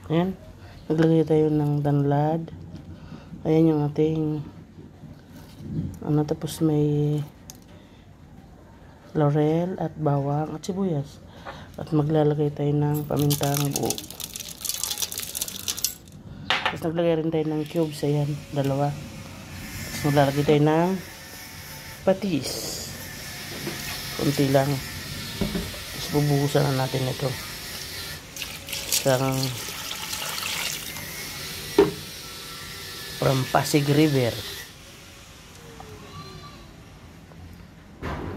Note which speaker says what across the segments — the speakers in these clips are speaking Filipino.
Speaker 1: Ayan. Naglagay tayo ng tanlad. Ayan yung ating tapos may laurel at bawang at sibuyas. At maglalagay tayo ng pamintang buo. Tapos naglagay rin tayo ng cubes. Ayan, dalawa. Tapos maglalagay tayo ng patis. Kunti lang. Tapos bubuhusan na natin ito. Isang from Pasig River.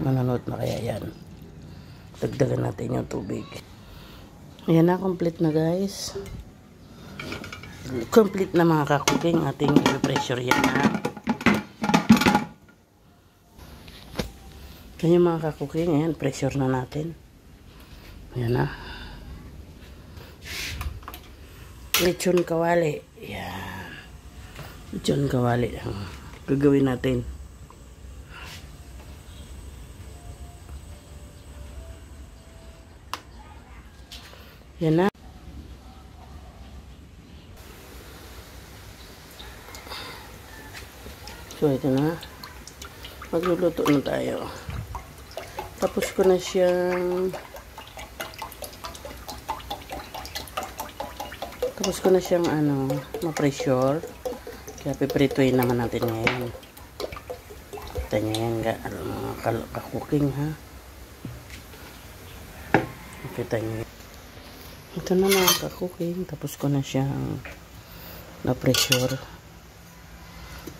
Speaker 1: Mananood na kaya yan. Dagdagan natin yung tubig. Ayan na, complete na guys. Complete na mga kakuking. Ating i-pressure yan na. Ayan yung mga kakuking. Ayan, pressure na natin. Ayan na. Lechon kawali. Ayan. Lechon kawali ang gagawin natin. Yan na. So ito na. Magluluto na tayo. Tapos ko na siyang ma-pressure. Kaya piprituin naman natin ngayon. Kita nyo yan, mga kakuking ha. Kita nyo. Ito na mga kakuking. Tapos ko na siyang na-pressure.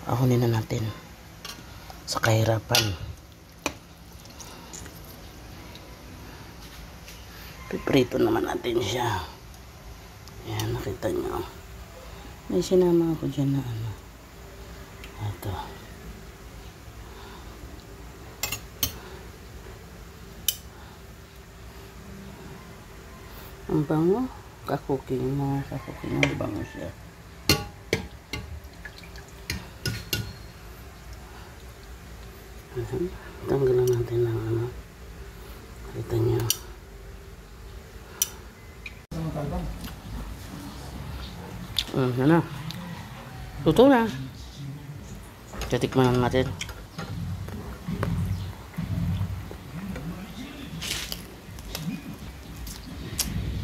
Speaker 1: Ahonin na natin. Sa kahirapan. Piprito naman natin siya. Yan, nakita nyo. May sinama ako dyan na ito. Ang bango. Kakuking mga kakuking. Ang bango siya. Tanggalan natin ng kita nyo. Yan na. Luto na. Titikman na natin.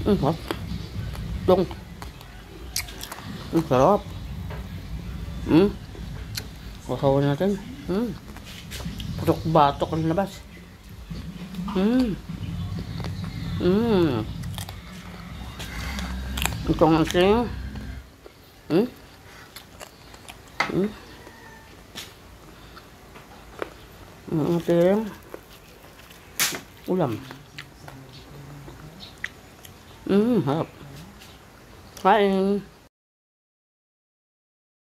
Speaker 1: Sarap. Dong. Sarap. Wasawan natin. Putok-batok ang labas. Ito ang ating ang ating ulam. Harap. Kain.